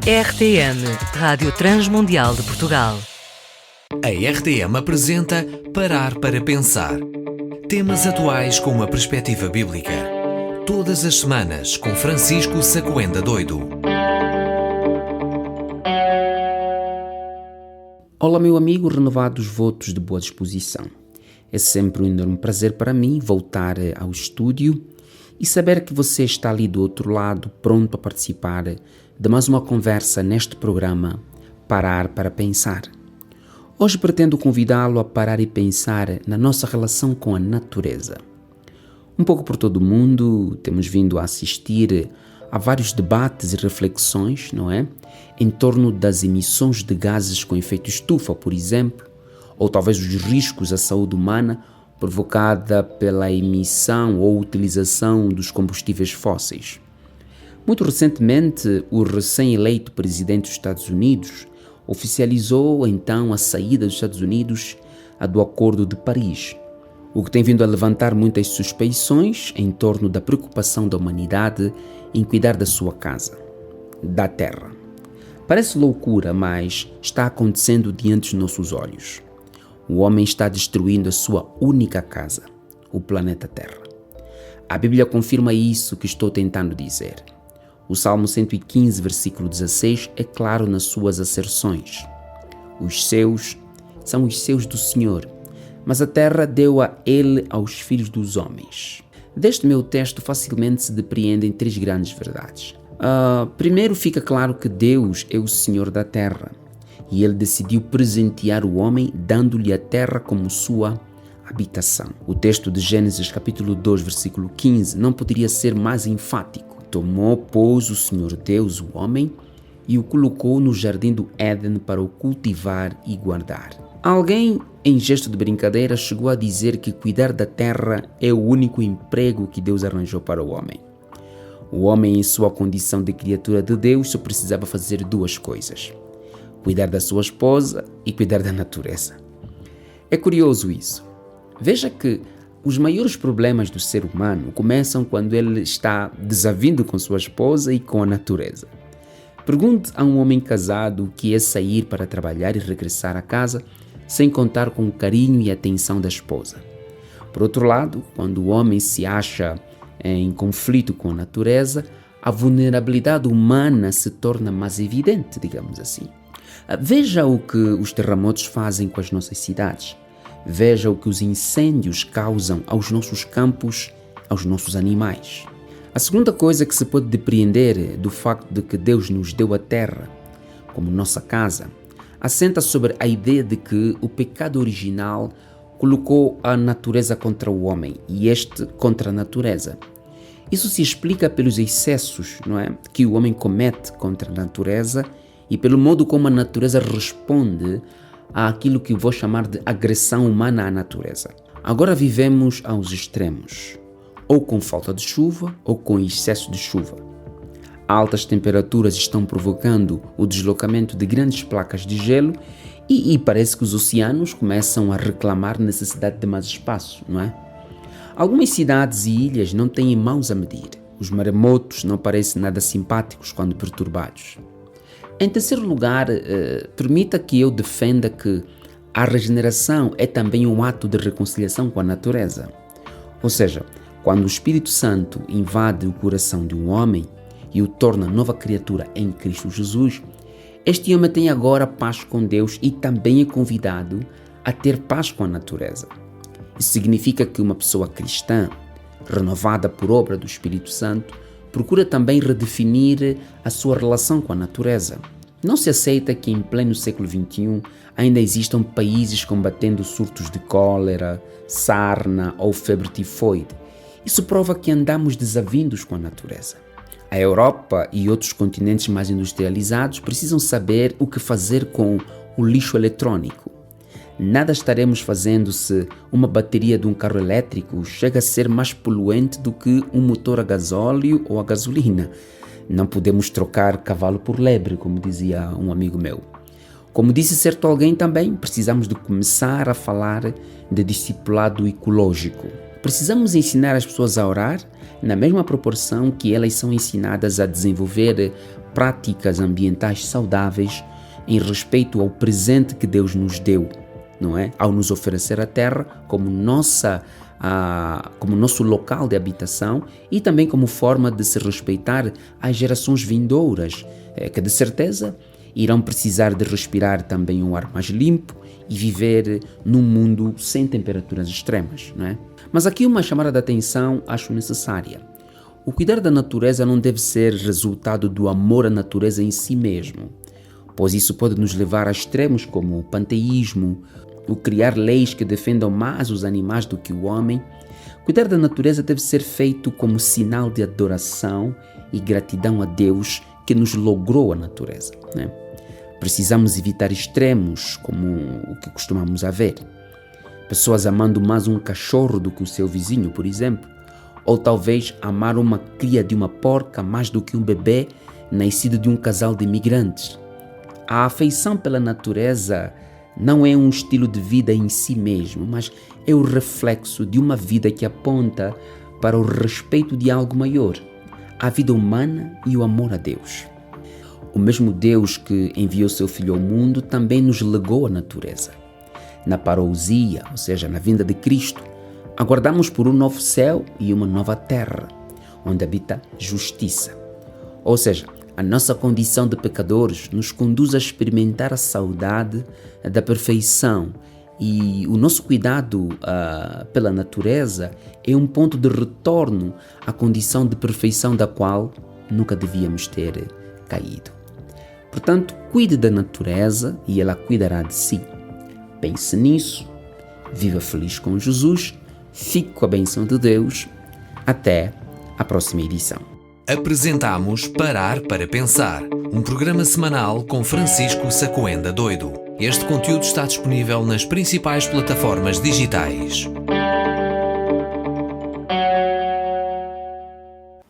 RTM, Rádio Transmundial de Portugal. A RTM apresenta Parar para Pensar. Temas atuais com uma perspectiva bíblica. Todas as semanas com Francisco Sacouenda Doido. Olá, meu amigo, renovados votos de boa disposição. É sempre um enorme prazer para mim voltar ao estúdio e saber que você está ali do outro lado, pronto a participar de mais uma conversa neste programa Parar para Pensar. Hoje pretendo convidá-lo a parar e pensar na nossa relação com a natureza. Um pouco por todo o mundo, temos vindo a assistir a vários debates e reflexões, não é? Em torno das emissões de gases com efeito estufa, por exemplo, ou talvez os riscos à saúde humana provocada pela emissão ou utilização dos combustíveis fósseis. Muito recentemente, o recém-eleito presidente dos Estados Unidos oficializou então a saída dos Estados Unidos do Acordo de Paris, o que tem vindo a levantar muitas suspeições em torno da preocupação da humanidade em cuidar da sua casa, da Terra. Parece loucura, mas está acontecendo diante dos nossos olhos. O homem está destruindo a sua única casa, o planeta Terra. A Bíblia confirma isso que estou tentando dizer. O Salmo 115, versículo 16, é claro nas suas asserções. Os céus são os céus do Senhor, mas a terra deu a ele aos filhos dos homens. Deste meu texto facilmente se depreendem três grandes verdades. Primeiro, fica claro que Deus é o Senhor da terra e ele decidiu presentear o homem dando-lhe a terra como sua habitação. O texto de Gênesis capítulo 2, versículo 15 não poderia ser mais enfático. Tomou, pois, o Senhor Deus o homem e o colocou no jardim do Éden para o cultivar e guardar. Alguém, em gesto de brincadeira, chegou a dizer que cuidar da terra é o único emprego que Deus arranjou para o homem. O homem, em sua condição de criatura de Deus, só precisava fazer duas coisas: cuidar da sua esposa e cuidar da natureza. É curioso isso. Veja que os maiores problemas do ser humano começam quando ele está desavindo com sua esposa e com a natureza. Pergunte a um homem casado o que é sair para trabalhar e regressar a casa sem contar com o carinho e a atenção da esposa. Por outro lado, quando o homem se acha em conflito com a natureza, a vulnerabilidade humana se torna mais evidente, digamos assim. Veja o que os terremotos fazem com as nossas cidades. Veja o que os incêndios causam aos nossos campos, aos nossos animais. A segunda coisa que se pode depreender do facto de que Deus nos deu a terra como nossa casa assenta sobre a ideia de que o pecado original colocou a natureza contra o homem e este contra a natureza. Isso se explica pelos excessos, não é, que o homem comete contra a natureza e pelo modo como a natureza responde àquilo que vou chamar de agressão humana à natureza. Agora vivemos aos extremos, ou com falta de chuva ou com excesso de chuva. Altas temperaturas estão provocando o deslocamento de grandes placas de gelo e parece que os oceanos começam a reclamar necessidade de mais espaço, não é? Algumas cidades e ilhas não têm mãos a medir. Os maremotos não parecem nada simpáticos quando perturbados. Em terceiro lugar, permita que eu defenda que a regeneração é também um ato de reconciliação com a natureza. Ou seja, quando o Espírito Santo invade o coração de um homem e o torna nova criatura em Cristo Jesus, este homem tem agora paz com Deus e também é convidado a ter paz com a natureza. Isso significa que uma pessoa cristã, renovada por obra do Espírito Santo, procura também redefinir a sua relação com a natureza. Não se aceita que em pleno século XXI ainda existam países combatendo surtos de cólera, sarna ou febre tifoide. Isso prova que andamos desavindos com a natureza. A Europa e outros continentes mais industrializados precisam saber o que fazer com o lixo eletrônico. Nada estaremos fazendo se uma bateria de um carro elétrico chega a ser mais poluente do que um motor a gasóleo ou a gasolina. Não podemos trocar cavalo por lebre, como dizia um amigo meu. Como disse certo alguém também, precisamos de começar a falar de discipulado ecológico. Precisamos ensinar as pessoas a orar na mesma proporção que elas são ensinadas a desenvolver práticas ambientais saudáveis em respeito ao presente que Deus nos deu, não é? Ao nos oferecer a terra como nosso local de habitação e também como forma de se respeitar as gerações vindouras, que de certeza irão precisar de respirar também um ar mais limpo e viver num mundo sem temperaturas extremas, não é? Mas aqui uma chamada de atenção acho necessária. O cuidar da natureza não deve ser resultado do amor à natureza em si mesmo, pois isso pode nos levar a extremos como o panteísmo, o criar leis que defendam mais os animais do que o homem. Cuidar da natureza deve ser feito como sinal de adoração e gratidão a Deus que nos logrou a natureza, né? Precisamos evitar extremos como o que costumamos ver. Pessoas amando mais um cachorro do que o seu vizinho, por exemplo, ou talvez amar uma cria de uma porca mais do que um bebê nascido de um casal de imigrantes. A afeição pela natureza não é um estilo de vida em si mesmo, mas é o reflexo de uma vida que aponta para o respeito de algo maior, a vida humana e o amor a Deus. O mesmo Deus que enviou seu Filho ao mundo também nos legou a natureza. Na parousia, ou seja, na vinda de Cristo, aguardamos por um novo céu e uma nova terra, onde habita justiça. Ou seja, a nossa condição de pecadores nos conduz a experimentar a saudade da perfeição e o nosso cuidado pela natureza é um ponto de retorno à condição de perfeição da qual nunca devíamos ter caído. Portanto, cuide da natureza e ela cuidará de si. Pense nisso, viva feliz com Jesus, fique com a bênção de Deus. Até a próxima edição. Apresentamos Parar para Pensar, um programa semanal com Francisco Sacoenda Doido. Este conteúdo está disponível nas principais plataformas digitais.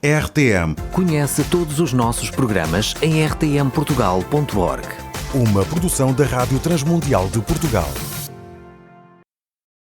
RTM. Conhece todos os nossos programas em rtmportugal.org. Uma produção da Rádio Transmundial de Portugal.